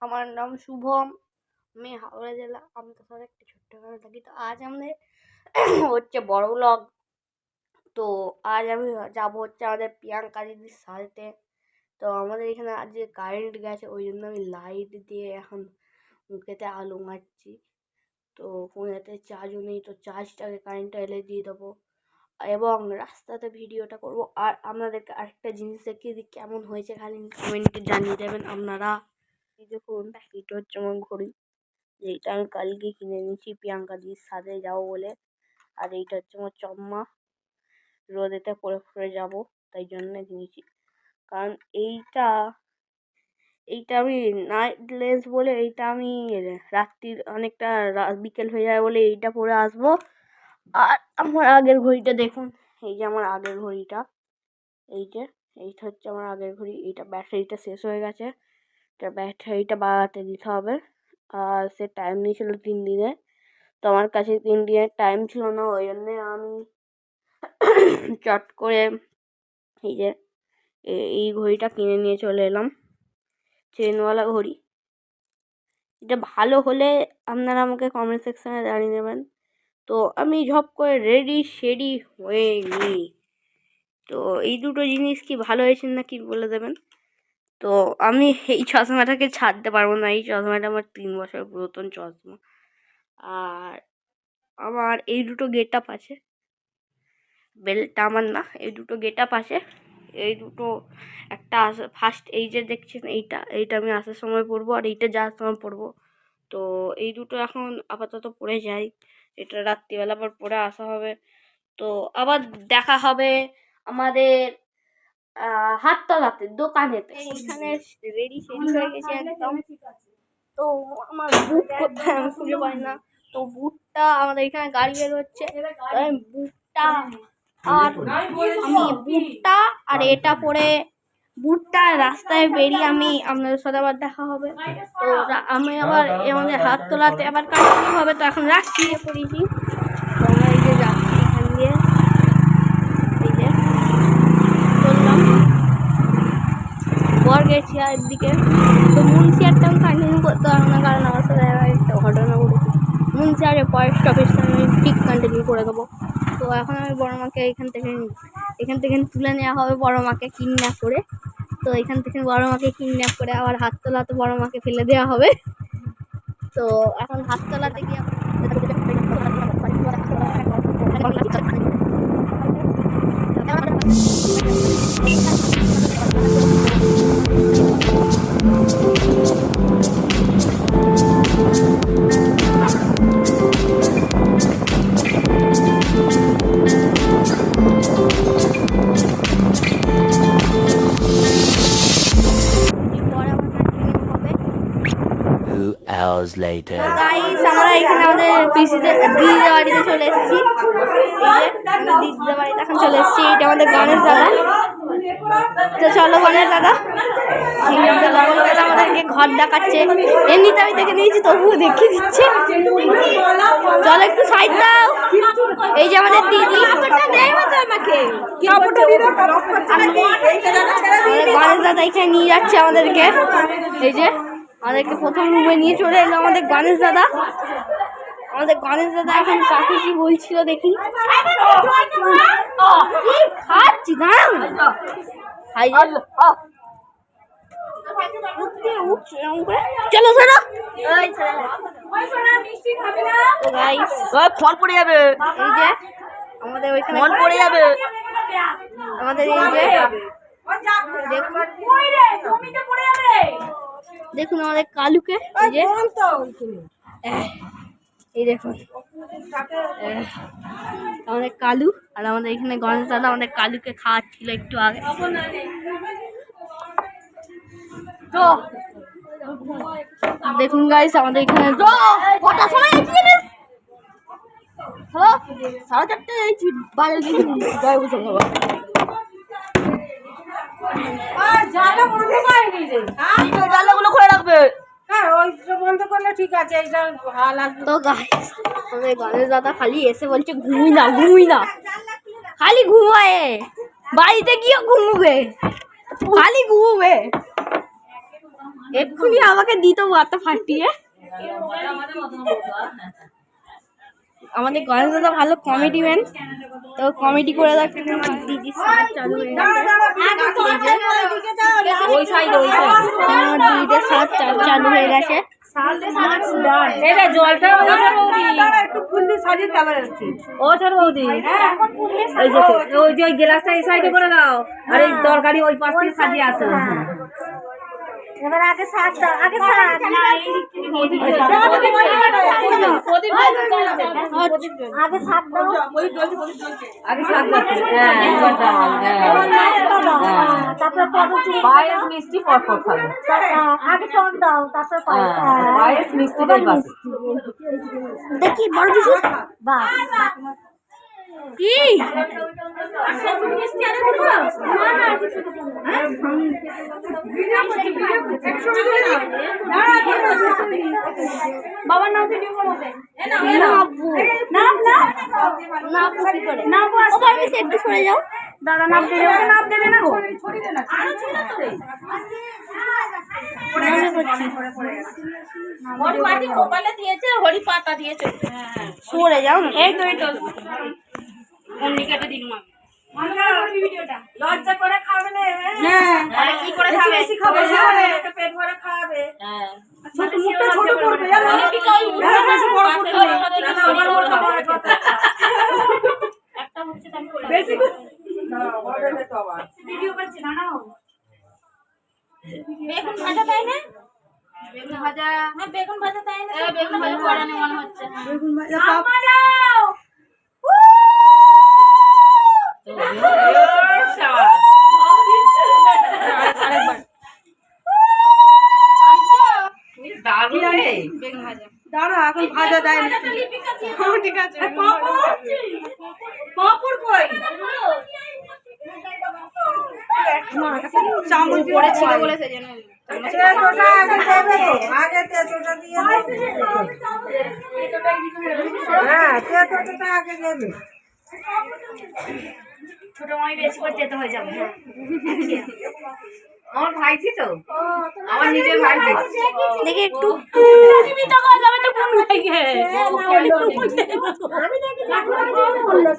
আমার নাম শুভম। আমি হাওড়া জেলা আমতাসার একটা ছোট্ট গ্রামে থাকি। তো আজ আমাদের হচ্ছে বড় ব্লগ। তো আজ আমি যাবো হচ্ছে আমাদের প্রিয়াঙ্কা দিদির সাথে। তো আমাদের এখানে আজ যে কারেন্ট গেছে, ওই জন্য আমি লাইট দিয়ে এখন মুখেতে আলো মারছি। তো ফোনেতে চার্জও নেই, তো চার্জটাকে কারেন্টটা এলে দিয়ে দেবো এবং রাস্তাতে ভিডিওটা করব। আর আপনাদেরকে আরেকটা জিনিস দেখিয়ে দিই কেমন হয়েছে, খালি কমেন্টে জানিয়ে দেবেন আপনারা। এই দেখুন, এটা হচ্ছে আমার ঘড়ি, যেটা আমি কালকে কিনে নিয়েছি প্রিয়াঙ্কা দিদির সাথে যাবো বলে। আর এইটা হচ্ছে আমার চম্মা, রোদেতে পরে পরে যাবো তাই জন্য কিনেছি। কারণ এইটা আমি নাইট লেন্স বলে, এইটা আমি রাত্রির অনেকটা বিকেল হয়ে যায় বলে এইটা পরে আসবো। আর আমার আগের ঘড়িটা দেখুন, এই যে আমার আগের ঘড়িটা, এইটা হচ্ছে আমার আগের ঘড়ি। এইটা ব্যাটারিটা শেষ হয়ে গেছে, এটা ব্যাটারিটা বাড়াতে দিতে হবে। আর সে টাইম নিয়েছিল 3 দিনে, তো আমার কাছে 3 দিনের টাইম ছিল না, ওই জন্যে আমি চট করে এই যে এই ঘড়িটা কিনে নিয়ে চলে এলাম, চেনওয়ালা ঘড়ি। এটা ভালো হলে আপনারা আমাকে কমেন্ট সেকশানে জানিয়ে দেবেন। তো আমি ঝপ করে রেডি শেডি হয়ে নিই। তো এই দুটো জিনিস কি ভালো হয়েছে না কি বলে দেবেন। তো আমি এই চশমাটাকে ছাড়তে পারবো না, এই চশমাটা আমার 3 বছর পুরাতন চশমা। আর আমার এই দুটো গেট আপ আছে, বেল্টটা আমার না, এই দুটো গেট আপ আছে। এই দুটো একটা ফার্স্ট এই যে দেখছেন, এইটা আমি আসার সময় পরবো, আর এইটা যাওয়ার সময় পরবো। তো এই দুটো এখন আপাতত পরে যাই, এটা রাত্রিবেলা পর পরে আসা হবে। তো আবার দেখা হবে আমাদের হাটতলাতে দোকানেতে। এখানে রেডি সেডি হয়ে গেছে একদম। তো আমার বুট কোথায় আমি খুঁজে পাই না। তো বুটটা আমাদের এখানে গাড়ি বের হচ্ছে, বুটটা আর এটা পরে বুটটা রাস্তায় বেরিয়ে আমি আপনাদের সাথে আবার দেখা হবে। তো আমি আবার আমাদের হাত তোলাতে আবার কাটাতে হবে। তো এখন রাখছি পড়েছি, তো আমরা এই যে যাচ্ছি এখান দিয়ে, এই যে চললাম বরগেছিয়ার দিকে। তো মুন্সিয়ারটা আমি কন্টিনিউ করতে পারবো না, কারণ আমার সাথে একটা ঘটনা ঘটেছে। মুন্সিয়ারের পরের স্টপেজটা আমি ঠিক কন্টিনিউ করে দেবো। তো এখন আমি বড় মাকে এখান থেকে তুলে নেওয়া হবে, বড় মাকে কিডন্যাপ করে। তো এখান থেকে বড় মাকে কিডন্যাপ করে আবার হাততলাতে বড় মাকে ফেলে দেওয়া হবে। তো এখন হাততলাতে গিয়ে later. গাইস, আমরা এখানে আমাদের পিসিদের দিদিদের বাড়িতে চলে এসেছি। দিদিদের বাড়িতে এখন চলে এসেছি। এটা আমাদের গণেশ দাদা। তো চলো গণেশ দাদা, আমাদেরকে ঘর দেখাচ্ছে। এমনিতে আমি দেখে নিয়েছি, তবুও দেখিয়ে দিচ্ছে। চলো একটু সাইড দাও। এই যে আমাদের দিদি, গণেশ দাদা এখানে নিয়ে যাচ্ছে আমাদেরকে। এই যে আমাদেরকে প্রথম রুমে নিয়ে চলে এলো আমাদের গণেশ দাদা। এখন কাকে কি বলছিল দেখি। খাচ্ছি না, চলো চলো, ফল পড়ে যাবে। এই যে আমাদের ওইখানে ফল পড়ে যাবে। আমাদের এই যে দেখুন আমাদের কালুকে, এই দেখুন আমাদের কালু। আর আমাদের এখানে গণেশ দাদা আমাদের কালুকে খাওয়াচ্ছিল একটু আগে। তো দেখুন গাইস, আমাদের এখানে কটার সময় হলো, 4:30 বাজে। জানলাগুলো খুলে রাখবে। ঠিক আছে। তো গাইস, আমাদের গণেশ দাদা খালি এসে বলছে ঘুমুই না, খালি ঘুমায়। বাড়িতে গিয়ে ঘুমবে, খালি ঘুমবে। এক্ষুনি আমাকে দিত মাথা ফাটিয়ে। আমাদের গণেশ দাদা ভালো কমেডি ম্যান, তো কমেডি করে রাখতে দিদি সার চালু হয়ে গেছে। দিদিদের সার চালু হয়ে গেছে। জলটা একটু ফুল দিয়ে সাজিয়ে তারপরে ও ছোট বৌদি ওই যে ওই গ্লাসটা এই সাইডে করে দাও, আর এই তরকারি ওই পাশ থেকে সাজিয়ে আসো। এবার আগে শাক দাও, আগে শাক আগে শাক দাও, আগে শাক যাচ্ছে। তারপরে পায়েস মিষ্টি পরপর খাবে। আগে টক দাও, তারপরে পায়েস মিষ্টি দেখি বড় কিছু বাহ কি বাবার নাম ভিডিও করতে একটু সরে যাও দাদা। নাম দিয়ে নাম দেবে না গো, হরি পাতা দিয়েছে। সরে যাও না, এই তো কেটে দিন লজ্জা করে খাবে না। হ্যাঁ কি করে খাবে, বেশি খাবে, পেট ভরে খাবে। হ্যাঁ মুখটা ছোট করবে, বেশি বড় করবে একটা হচ্ছে তাই করে বেশি না বড় হবে তো আবার ভিডিও করছি না। না বেগুন ভাজা তাই না, বেগুন ভাজা, হ্যাঁ বেগুন ভাজা তাই না, বেগুন ভাজা পড়ানো মনে হচ্ছে। বেগুন ভাজা পাপা দাও। দাঁড়া এখন ভাজা দেয় না। ঠিক আছে পাপড় কই চামচ পড়েছিল বলে সেজন্য তেতোটা আগে দেবে তো, আগে তেতোটা দিয়ে হ্যাঁ তেতোটা আগে দেবে। ছোট মাই বেশি করে তেতো হয়ে যাবে। আমার ভাইজি তো, আমার নিজের ভাই দেখি একটু তুমি তো কই যাবে তো কোন ভাইকে আমি দেখি বললো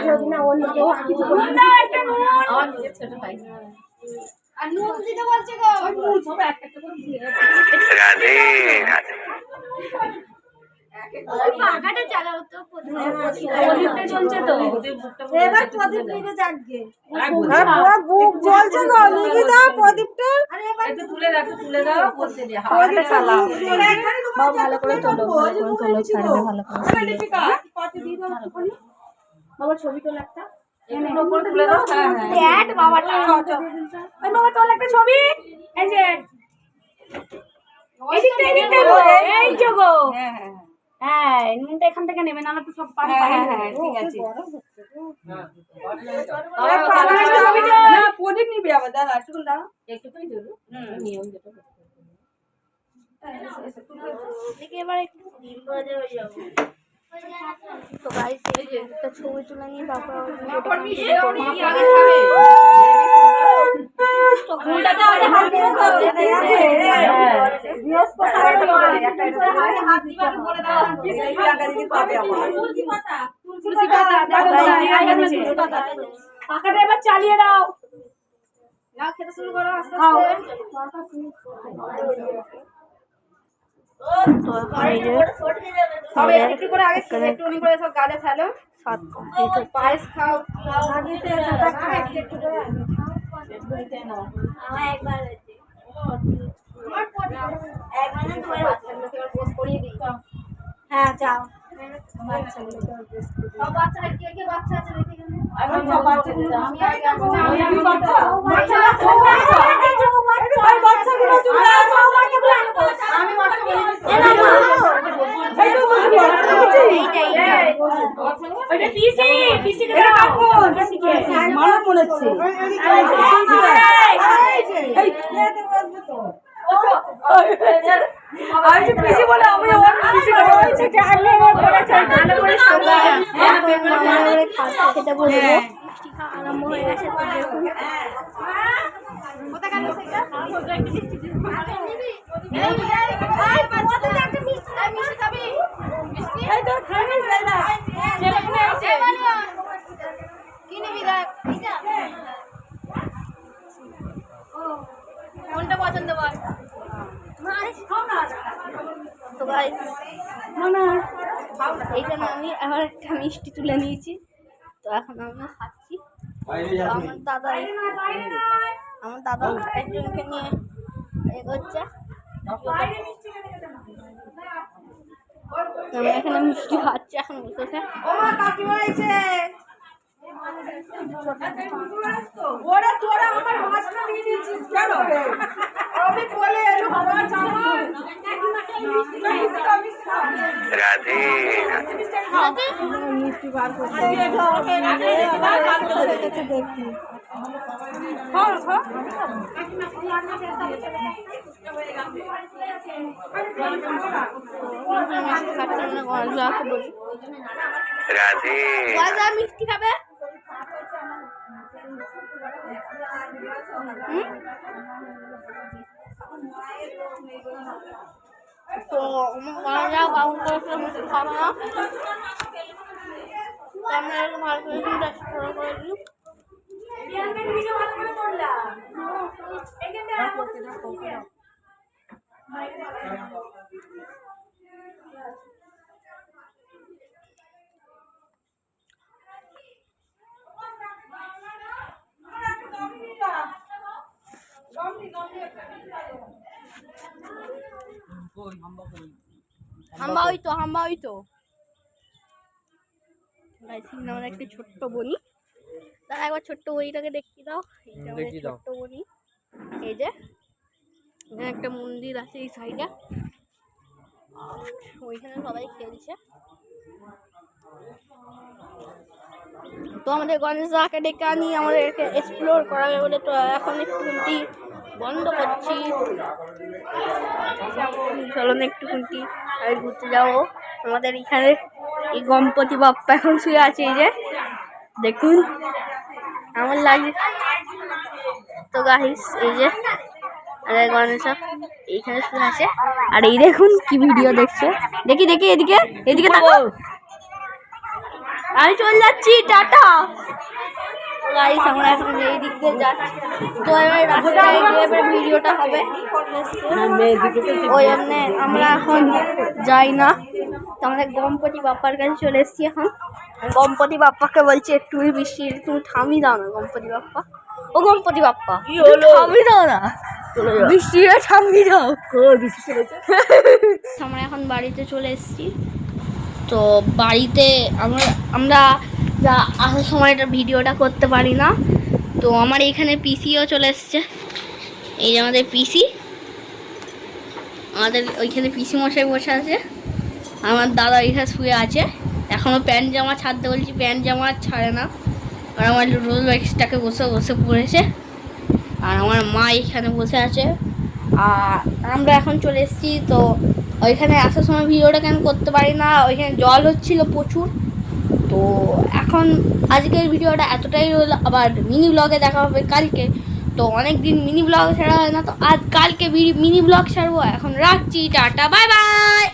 যদি না অন্য কেউ কিছু না একটা নুন আমার নিজের ছোট ভাই। আর নুন দিতে বলছে গো নুন সব একটা একটা করে দিয়ে রাধে রাধে। পাখাটা চালাও তো, প্রদীপটা জ্বলছে তো। এবার প্রদীপ নিয়ে যাকগে, পুরো বুক জ্বলছে গো, নিয়ে দাও প্রদীপটা। আরে এবার একটু তুলে দাও বলতে দি হাওয়াটা চালাও। বাবা ভালো করে তোলো, ছাড়বে ভালো করে। পাতে দিয়ে দাও একটুখানি। বাবা ছবি তোলা একটা, এর উপর তুলে দাও। হ্যাঁ হ্যাঁ ড্যাড বাবাটা ওই বাবা তোল একটা ছবি। এই যে এদিকটা এই যে গো। হ্যাঁ হ্যাঁ হ্যাঁ নুনটা এখান থেকে নেবে, নাহলে তো সব পানি পানি হ্যাঁ ঠিক আছে। না প্রদীপ নিবি আবার, দাঁড়া একটু দাঁড়া একটুখানি দেবো। নিয়ম যেটা দেখি এবার একটু ডিম ভাজা হয়ে যাবে। তো গাইস এই যে একটা ছবি তুলে নিয়ে তারপর পাখাটা এবার চালিয়ে দাও না, খেতে শুরু করো আস্তে আস্তে। একটু করে আগে একটু করে সব গালে ফেলো, পায়েস খাও। আগে তো এটা খাই একটু করে। আমার একবার হয়েছে, একবার না তোমার বাচ্চাগুলোকে পোস্ট করিয়ে দিই। হ্যাঁ যাও, সব বাচ্চারা কে কে বাচ্চা আছে দেখি কেন। এখন সব বাচ্চাগুলো আমি আগে আমি বাচ্চা বাচ্চাগুলো চলে আসো, বাচ্চাগুলো আমি বাচ্চা বলি ওইটা পিসি পিসি কে দাও, পিসি কে মারা মনে হচ্ছে। আমি পিসি বলে আমি ওর পিসি বলে খেতে বলবো। আরম্ভ হয়ে গেছে। কোনটা পছন্দ কর তো গাইস এইখানে আমি আবার একটা মিষ্টি তুলে নিয়েছি, তো এখন আমি খাচ্ছি। আমার দাদা একজনকে নিয়ে এগোচ্ছে। আমি এখানে মিষ্টি খাচ্ছি এখন বসে। ওরা তোরা আমার মাছটা নিয়ে নিয়েছিস কেন? আমি বলে এলো আমার জামাই राधे মিষ্টি বার করতে দেখি। राधे মিষ্টি খাবে তো বাবু করেছিল মিষ্টি খাবে না, আমরা এরকম ভালো করে দিই। হাম্বা ওই তো আমার একটা ছোট্ট বনি, তারা একবার ছোট্ট বনিটাকে দেখতে দাও। এইটা আমাদের ছোট্ট বনি। এই যে এখানে একটা মন্দির আছে এই সাইডে, ওইখানে সবাই খেলছে। তো আমাদের গণেশ দাকে ডেকে আনি আমাদেরকে এক্সপ্লোর করাবে বলে, তো এখন একটুখানি বন্ধ করছি। চলো না একটুখানি আমি ঘুরতে যাবো। আমাদের এখানে এই গণপতি বাপ্পা এখন শুয়ে আছে, এই যে দেখুন আমার লাগে। তো গাইস এই যে গণেশ এইখানে শুয়ে আছে, আর এই দেখুন কি ভিডিও দেখছে। দেখি দেখি এদিকে এদিকে তাকাও। আমি চলে যাচ্ছি, টাটা গাইস। আমরা এখন এই দিক দিয়ে যাচ্ছি, তো এবার রাস্তায় গিয়ে এবার ভিডিওটা হবে। ওই জন্যে আমরা এখন যাই না, তো আমরা গণপতি বাপ্পার কাছে চলে এসেছি। এখন গণপতি বাপ্পাকে বলছি একটু বৃষ্টি তুমি থামি দাও না গণপতি বাপ্পা। ও গণপতি বাপ্পা থামি দাও না, বৃষ্টি থামি দাও। আমরা এখন বাড়িতে চলে এসেছি। তো বাড়িতে আমরা যা আসার সময়টা ভিডিওটা করতে পারি না, তো আমার এখানে পিসিও চলে এসছে। এই যে আমাদের পিসি, আমাদের ওইখানে পিসি মশাই বসে আছে। আমার দাদা এখানে শুয়ে আছে, এখনও প্যান্ট জামা ছাড়তে বলছি, প্যান্ট জামা ছাড়ে না। আর আমার রোল বাইকসটাকে বসে বসে পড়েছে, আর আমার মা এখানে বসে আছে। আর আমরা এখন চলে এসেছি। তো ওইখানে আসার সময় ভিডিওটা কেন করতে পারি না, ওইখানে জল হচ্ছিল প্রচুর। তো এখন আজকের ভিডিওটা এতটাই রইল, আবার মিনি ব্লগে দেখা হবে কালকে। তো অনেক দিন মিনি ব্লগ ছাড়া হয় না, তো আজ কালকে মিনি ব্লগ ছাড়বো। এখন রাখছি, টাটা বাই বাই।